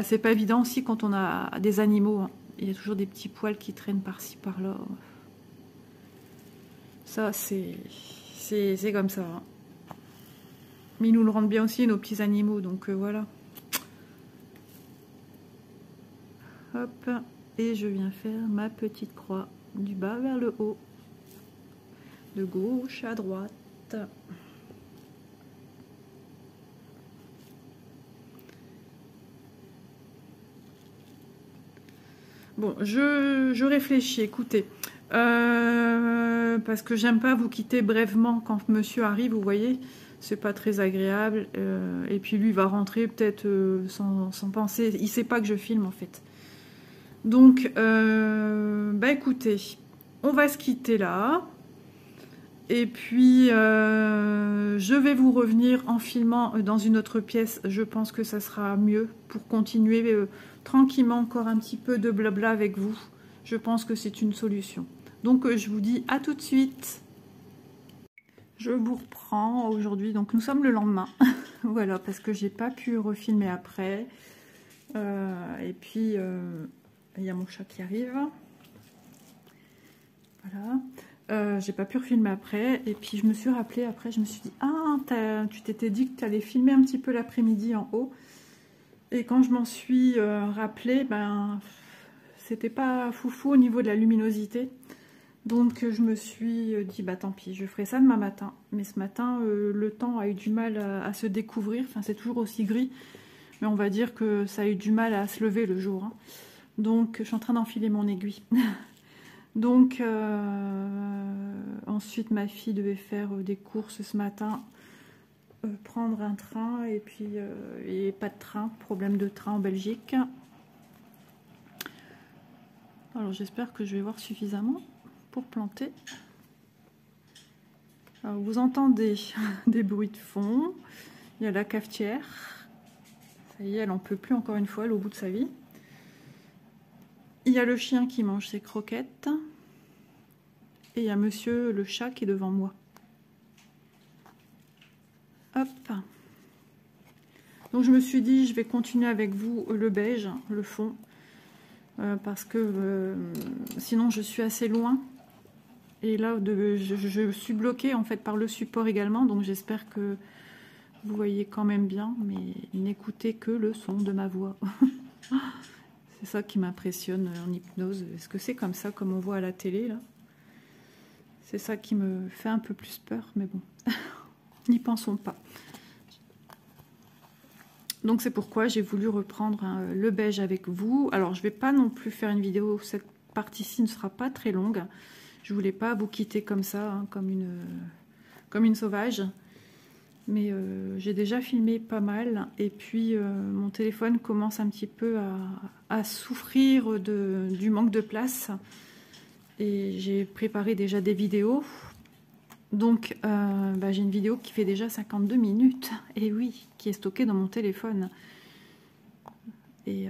C'est pas évident aussi quand on a des animaux. Hein. Il y a toujours des petits poils qui traînent par-ci, par-là. Ça, c'est comme ça. Hein. Mais ils nous le rendent bien aussi, nos petits animaux. Donc voilà. Hop. Et je viens faire ma petite croix du bas vers le haut. De gauche à droite. Bon, je réfléchis, écoutez. Parce que j'aime pas vous quitter brèvement quand monsieur arrive, vous voyez. C'est pas très agréable. Et puis lui va rentrer peut-être sans penser. Il sait pas que je filme en fait. Donc, bah écoutez, on va se quitter là. Et puis, je vais vous revenir en filmant dans une autre pièce. Je pense que ça sera mieux pour continuer tranquillement encore un petit peu de blabla avec vous. Je pense que c'est une solution. Donc, je vous dis à tout de suite. Je vous reprends aujourd'hui. Donc, nous sommes le lendemain. Voilà, parce que j'ai pas pu refilmer après. Et puis, il y a mon chat qui arrive. Voilà. J'ai pas pu refilmer après. Et puis, je me suis rappelé après. Je me suis dit, ah, tu t'étais dit que tu allais filmer un petit peu l'après-midi en haut. Et quand je m'en suis rappelé, ben, c'était pas foufou au niveau de la luminosité. Donc je me suis dit, bah tant pis, je ferai ça demain matin. Mais ce matin, le temps a eu du mal à se découvrir. Enfin, c'est toujours aussi gris. Mais on va dire que ça a eu du mal à se lever le jour. Hein. Donc je suis en train d'enfiler mon aiguille. Donc ensuite, ma fille devait faire des courses ce matin. Prendre un train et puis et pas de train. Problème de train en Belgique. Alors j'espère que je vais voir suffisamment pour planter. Alors, vous entendez des bruits de fond. Il y a la cafetière. Ça y est, elle n'en peut plus encore une fois, elle est au bout de sa vie. Il y a le chien qui mange ses croquettes. Et il y a monsieur le chat qui est devant moi. Hop. Donc je me suis dit, je vais continuer avec vous le beige, le fond. Parce que sinon je suis assez loin. Et là, je suis bloquée en fait par le support également, donc j'espère que vous voyez quand même bien, mais n'écoutez que le son de ma voix. C'est ça qui m'impressionne en hypnose. Est-ce que c'est comme ça, comme on voit à la télé là? C'est ça qui me fait un peu plus peur, mais bon, n'y pensons pas. Donc c'est pourquoi j'ai voulu reprendre le beige avec vous. Alors je ne vais pas non plus faire une vidéo, cette partie-ci ne sera pas très longue. Je voulais pas vous quitter comme ça, hein, comme une sauvage. Mais j'ai déjà filmé pas mal. Et puis mon téléphone commence un petit peu à souffrir du manque de place. Et j'ai préparé déjà des vidéos. Donc bah, j'ai une vidéo qui fait déjà 52 minutes. Et oui, qui est stockée dans mon téléphone. Et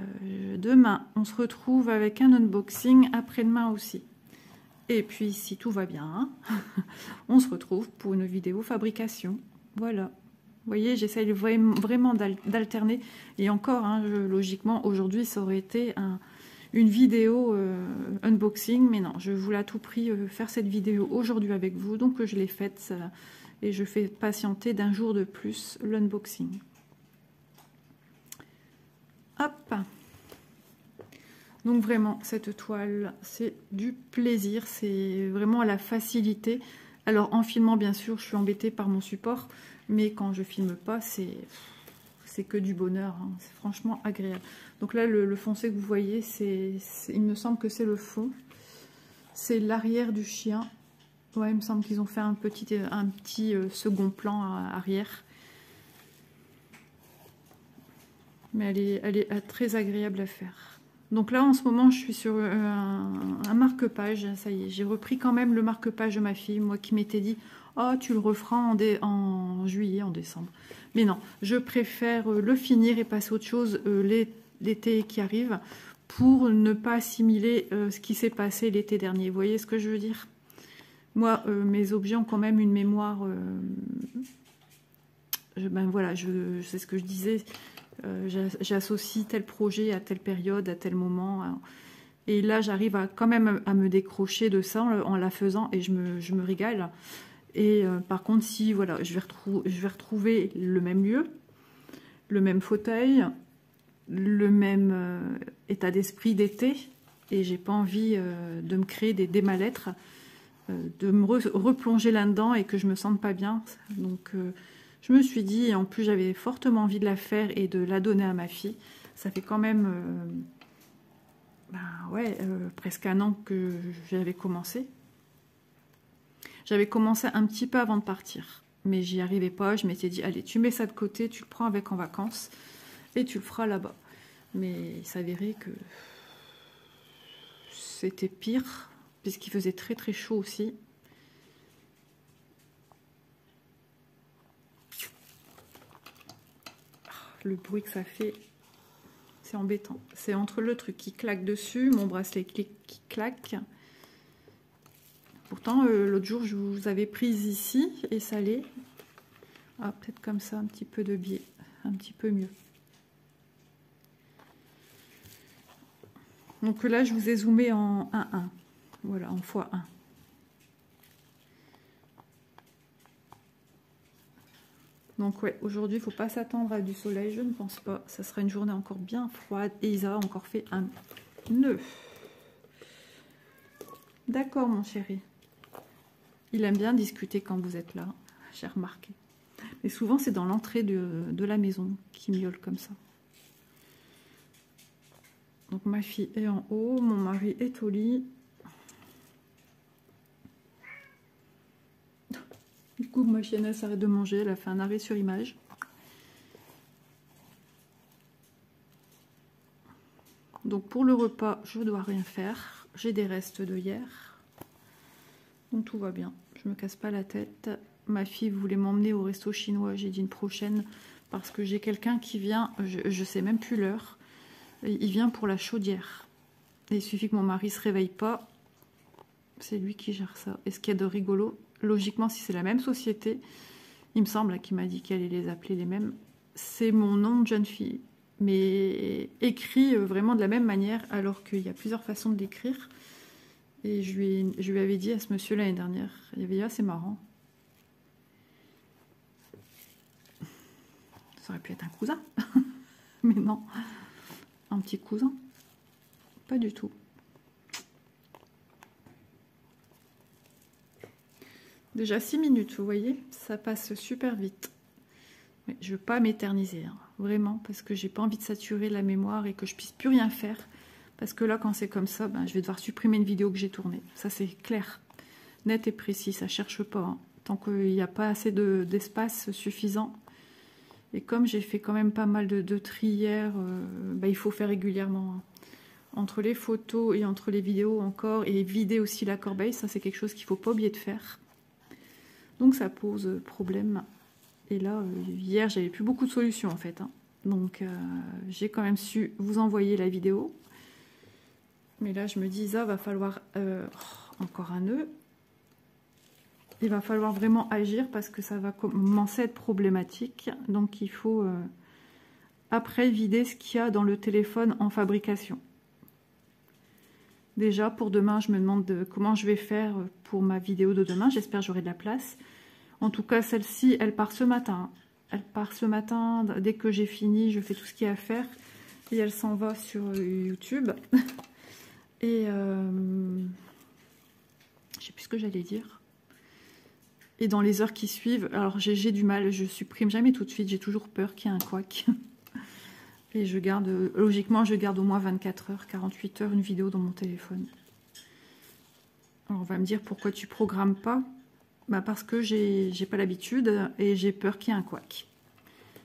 demain, on se retrouve avec un unboxing. Après-demain aussi. Et puis, si tout va bien, on se retrouve pour une vidéo fabrication. Voilà. Vous voyez, j'essaye vraiment d'alterner. Et encore, hein, logiquement, aujourd'hui, ça aurait été une vidéo unboxing. Mais non, je voulais à tout prix faire cette vidéo aujourd'hui avec vous. Donc, je l'ai faite et je fais patienter d'un jour de plus l'unboxing. Hop! Donc vraiment, cette toile, c'est du plaisir, c'est vraiment à la facilité. Alors en filmant, bien sûr, je suis embêtée par mon support, mais quand je filme pas, c'est que du bonheur, hein. C'est franchement agréable. Donc là, le foncé que vous voyez, il me semble que c'est le fond. C'est l'arrière du chien. Ouais, il me semble qu'ils ont fait un petit second plan arrière. Mais elle est très agréable à faire. Donc là, en ce moment, je suis sur un marque-page. Ça y est, j'ai repris quand même le marque-page de ma fille. Moi qui m'étais dit, oh, tu le referas en juillet, en décembre. Mais non, je préfère le finir et passer à autre chose l'été qui arrive pour ne pas assimiler ce qui s'est passé l'été dernier. Vous voyez ce que je veux dire? Moi, mes objets ont quand même une mémoire... ben voilà, c'est ce que je disais. J'associe tel projet à telle période, à tel moment. Hein. Et là, j'arrive quand même à me décrocher de ça en la faisant et je me régale. Et par contre, si voilà, je vais retrouver le même lieu, le même fauteuil, le même état d'esprit d'été, et j'ai pas envie de me créer des mal-être, de me replonger là-dedans et que je me sente pas bien. Donc, je me suis dit, et en plus, j'avais fortement envie de la faire et de la donner à ma fille. Ça fait quand même, presque un an que j'avais commencé. J'avais commencé un petit peu avant de partir, mais j'y arrivais pas. Je m'étais dit, allez, tu mets ça de côté, tu le prends avec en vacances et tu le feras là-bas. Mais il s'avérait que c'était pire, puisqu'il faisait très très chaud aussi. Le bruit que ça fait, c'est embêtant. C'est entre le truc qui claque dessus, mon bracelet qui claque. Pourtant, l'autre jour, je vous avais prise ici et ça allait. Ah, peut-être comme ça, un petit peu de biais, un petit peu mieux. Donc là, je vous ai zoomé en 1,1. Voilà, en x1. Donc ouais, aujourd'hui, il ne faut pas s'attendre à du soleil, je ne pense pas. Ça sera une journée encore bien froide et Isa a encore fait un nœud. D'accord, mon chéri. Il aime bien discuter quand vous êtes là, j'ai remarqué. Mais souvent, c'est dans l'entrée de la maison qu'il miaule comme ça. Donc ma fille est en haut, mon mari est au lit. Du coup, ma chienne, elle s'arrête de manger, elle a fait un arrêt sur image. Donc pour le repas, je ne dois rien faire. J'ai des restes de hier. Donc tout va bien, je me casse pas la tête. Ma fille voulait m'emmener au resto chinois, j'ai dit une prochaine, parce que j'ai quelqu'un qui vient, je sais même plus l'heure, il vient pour la chaudière. Et il suffit que mon mari se réveille pas, c'est lui qui gère ça. Et ce qu'il y a de rigolo, logiquement, si c'est la même société, il me semble qu'il m'a dit qu'elle allait les appeler les mêmes, c'est mon nom de jeune fille, mais écrit vraiment de la même manière, alors qu'il y a plusieurs façons de l'écrire. Et je lui avais dit à ce monsieur l'année dernière, il avait dit, ah, c'est marrant. Ça aurait pu être un cousin, mais non, un petit cousin, pas du tout. Déjà 6 minutes, vous voyez, ça passe super vite. Mais je ne veux pas m'éterniser, hein, vraiment, parce que j'ai pas envie de saturer la mémoire et que je puisse plus rien faire. Parce que là, quand c'est comme ça, ben, je vais devoir supprimer une vidéo que j'ai tournée. Ça, c'est clair, net et précis, ça cherche pas. Hein. Tant qu'il n'y a pas assez d'espace suffisant. Et comme j'ai fait quand même pas mal de tri hier, ben, il faut faire régulièrement. Hein. Entre les photos et entre les vidéos encore, et vider aussi la corbeille, ça c'est quelque chose qu'il ne faut pas oublier de faire. Donc ça pose problème. Et là, hier, j'avais plus beaucoup de solutions en fait. Hein. Donc j'ai quand même su vous envoyer la vidéo. Mais là, je me dis, ça va falloir encore un nœud. Il va falloir vraiment agir parce que ça va commencer à être problématique. Donc il faut après vider ce qu'il y a dans le téléphone en fabrication. Déjà, pour demain, je me demande comment je vais faire pour ma vidéo de demain. J'espère que j'aurai de la place. En tout cas, celle-ci, elle part ce matin. Elle part ce matin. Dès que j'ai fini, je fais tout ce qu'il y a à faire. Et elle s'en va sur YouTube. Et je sais plus ce que j'allais dire. Et dans les heures qui suivent, alors j'ai du mal, je supprime jamais tout de suite. J'ai toujours peur qu'il y ait un couac. Et je garde, logiquement, je garde au moins 24 heures, 48 heures une vidéo dans mon téléphone. Alors on va me dire, pourquoi tu programmes pas? Bah parce que j'ai pas l'habitude et j'ai peur qu'il y ait un couac.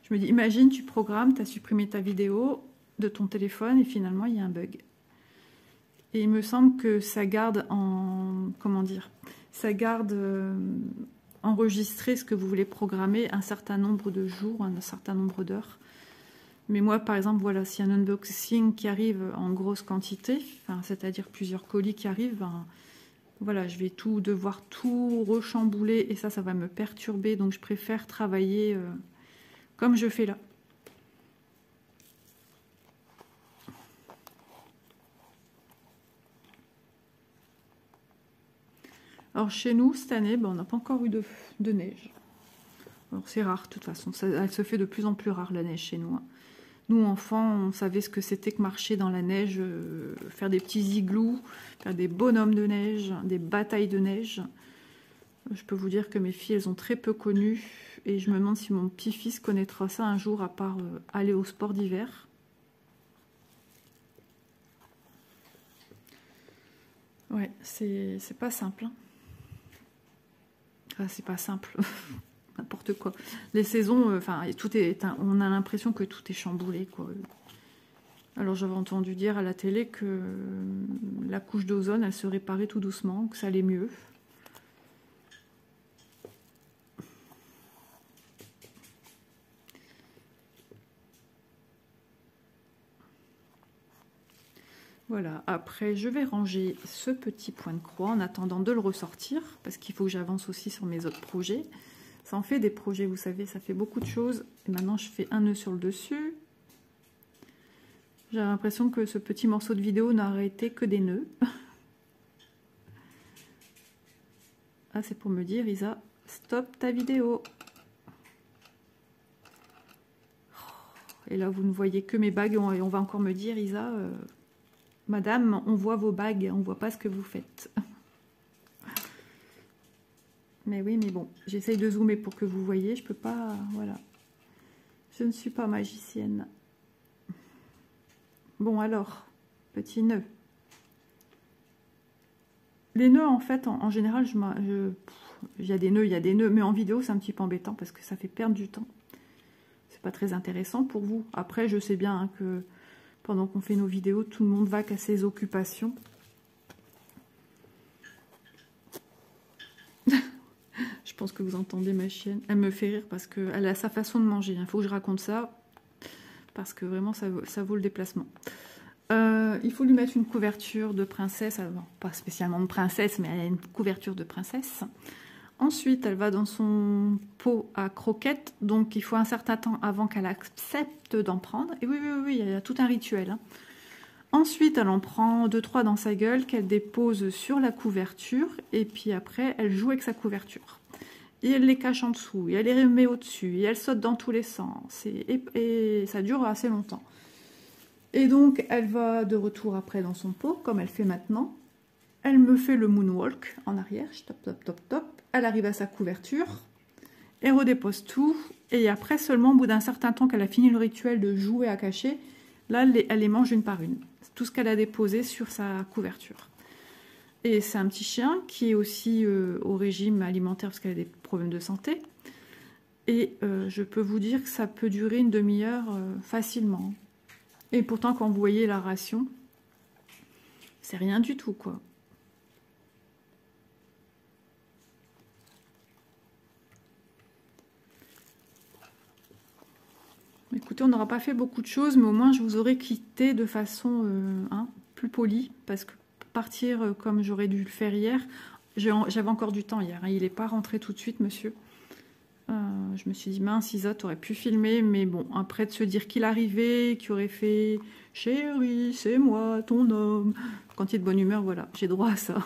Je me dis, imagine, tu programmes, tu as supprimé ta vidéo de ton téléphone et finalement il y a un bug. Et il me semble que ça garde en... Comment dire? Ça garde enregistré ce que vous voulez programmer un certain nombre de jours, un certain nombre d'heures. Mais moi, par exemple, voilà, s'il y a un unboxing qui arrive en grosse quantité, enfin, c'est-à-dire plusieurs colis qui arrivent, ben, voilà, je vais devoir tout rechambouler et ça va me perturber. Donc, je préfère travailler comme je fais là. Alors chez nous, cette année, ben, on n'a pas encore eu de neige. Alors c'est rare, de toute façon. Elle se fait de plus en plus rare, la neige, chez nous. Hein. Nous, enfants, on savait ce que c'était que marcher dans la neige, faire des petits igloos, faire des bonhommes de neige, des batailles de neige. Je peux vous dire que mes filles, elles ont très peu connu. Et je me demande si mon petit-fils connaîtra ça un jour, à part aller au sport d'hiver. Ouais, c'est pas simple. Hein. Enfin, c'est pas simple. N'importe quoi. Les saisons, enfin, tout est, on a l'impression que tout est chamboulé, quoi. Alors j'avais entendu dire à la télé que la couche d'ozone, elle se réparait tout doucement, que ça allait mieux. Voilà, après je vais ranger ce petit point de croix en attendant de le ressortir, parce qu'il faut que j'avance aussi sur mes autres projets. Ça en fait des projets, vous savez, ça fait beaucoup de choses. Et maintenant je fais un nœud sur le dessus. J'ai l'impression que ce petit morceau de vidéo n'a arrêté que des nœuds. Ah, c'est pour me dire, Isa, stop ta vidéo. Et là, vous ne voyez que mes bagues. Et on va encore me dire, Isa, madame, on voit vos bagues, on ne voit pas ce que vous faites. Mais oui, mais bon, j'essaye de zoomer pour que vous voyez. Je peux pas, voilà. Je ne suis pas magicienne. Bon, alors, petit nœud. Les nœuds, en fait, en général, il y a des nœuds, mais en vidéo, c'est un petit peu embêtant parce que ça fait perdre du temps. C'est pas très intéressant pour vous. Après, je sais bien hein, que pendant qu'on fait nos vidéos, tout le monde va qu'à ses occupations. Je pense que vous entendez ma chienne. Elle me fait rire parce qu'elle a sa façon de manger. Il faut que je raconte ça parce que vraiment, ça vaut le déplacement. Il faut lui mettre une couverture de princesse. Alors, pas spécialement de princesse, mais elle a une couverture de princesse. Ensuite, elle va dans son pot à croquettes. Donc, il faut un certain temps avant qu'elle accepte d'en prendre. Et oui, il y a tout un rituel. Hein. Ensuite, elle en prend 2-3 dans sa gueule qu'elle dépose sur la couverture. Et puis après, elle joue avec sa couverture. Et elle les cache en dessous. Et elle les remet au-dessus. Et elle saute dans tous les sens. Et ça dure assez longtemps. Et donc, elle va de retour après dans son pot, comme elle fait maintenant. Elle me fait le moonwalk en arrière. Top, top, top, top. Elle arrive à sa couverture. Elle redépose tout. Et après, seulement au bout d'un certain temps qu'elle a fini le rituel de jouer à cacher, là, elle les mange une par une. C'est tout ce qu'elle a déposé sur sa couverture. Et c'est un petit chien qui est aussi au régime alimentaire parce qu'elle a des problèmes de santé. Et je peux vous dire que ça peut durer une demi-heure facilement. Et pourtant, quand vous voyez la ration, c'est rien du tout, quoi. Écoutez, on n'aura pas fait beaucoup de choses, mais au moins, je vous aurais quitté de façon plus polie, parce que partir comme j'aurais dû le faire hier, j'avais encore du temps hier. Hein, il n'est pas rentré tout de suite, monsieur. Je me suis dit, mince, Isa, t'aurais pu filmer, mais bon, après de se dire qu'il arrivait, qu'il aurait fait « Chérie, c'est moi, ton homme ». Quand il est de bonne humeur, voilà, j'ai droit à ça.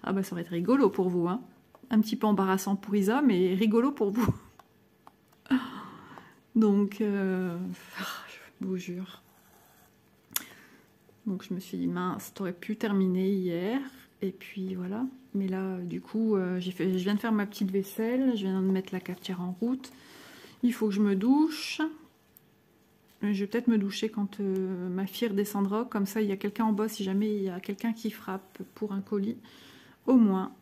Ah bah, ça aurait été rigolo pour vous, hein. Un petit peu embarrassant pour Isa, mais rigolo pour vous. Donc, je vous jure. Donc, je me suis dit, mince, t'aurais pu terminer hier. Et puis, voilà. Mais là, du coup, je viens de faire ma petite vaisselle. Je viens de mettre la cafetière en route. Il faut que je me douche. Je vais peut-être me doucher quand ma fille redescendra. Comme ça, il y a quelqu'un en bas. Si jamais il y a quelqu'un qui frappe pour un colis, au moins,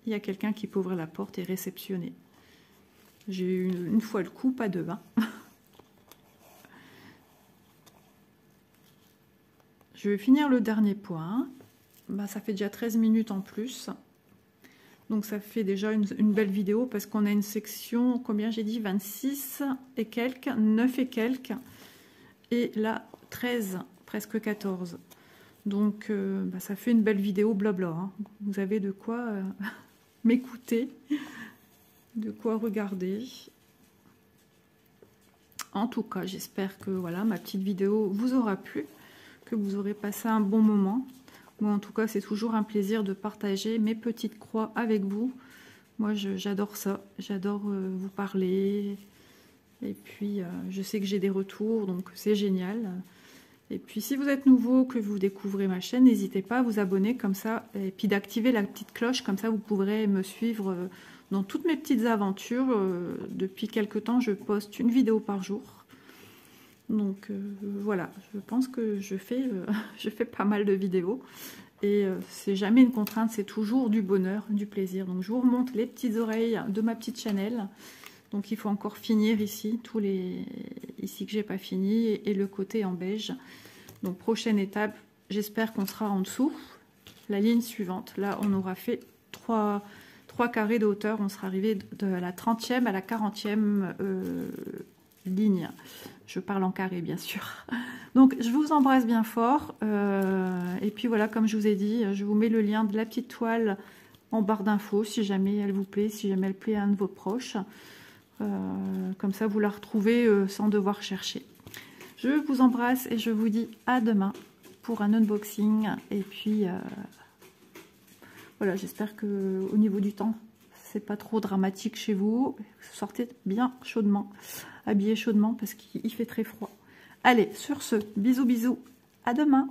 il y a quelqu'un qui peut ouvrir la porte et réceptionner. J'ai eu une fois le coup, pas deux. Hein. je vais finir le dernier point. Bah, ça fait déjà 13 minutes en plus. Donc ça fait déjà une belle vidéo parce qu'on a une section, combien j'ai dit, 26 et quelques, 9 et quelques. Et là, 13, presque 14. Donc bah, ça fait une belle vidéo blabla. Hein. Vous avez de quoi m'écouter, de quoi regarder. En tout cas, j'espère que voilà, ma petite vidéo vous aura plu, que vous aurez passé un bon moment. Moi, en tout cas, c'est toujours un plaisir de partager mes petites croix avec vous. Moi, j'adore ça. J'adore vous parler. Et puis, je sais que j'ai des retours, donc c'est génial. Et puis, si vous êtes nouveau, que vous découvrez ma chaîne, n'hésitez pas à vous abonner comme ça. Et puis, d'activer la petite cloche, comme ça, vous pourrez me suivre dans toutes mes petites aventures. Depuis quelque temps, je poste une vidéo par jour. Donc voilà, je pense que je fais pas mal de vidéos. Et c'est jamais une contrainte, c'est toujours du bonheur, du plaisir. Donc je vous remonte les petites oreilles de ma petite Chanel. Donc il faut encore finir ici, ici que j'ai pas fini, et le côté en beige. Donc prochaine étape, j'espère qu'on sera en dessous. La ligne suivante, là on aura fait 3 carrés de hauteur, on sera arrivé de la 30e à la 40e ligne. Je parle en carré, bien sûr. Donc, je vous embrasse bien fort. Et puis voilà, comme je vous ai dit, je vous mets le lien de la petite toile en barre d'infos, si jamais elle vous plaît, si jamais elle plaît à un de vos proches. Comme ça, vous la retrouvez sans devoir chercher. Je vous embrasse et je vous dis à demain pour un unboxing. Et puis, voilà, j'espère que au niveau du temps, c'est pas trop dramatique chez vous. Sortez bien chaudement, habillez chaudement parce qu'il fait très froid. Allez, sur ce, bisous bisous, à demain.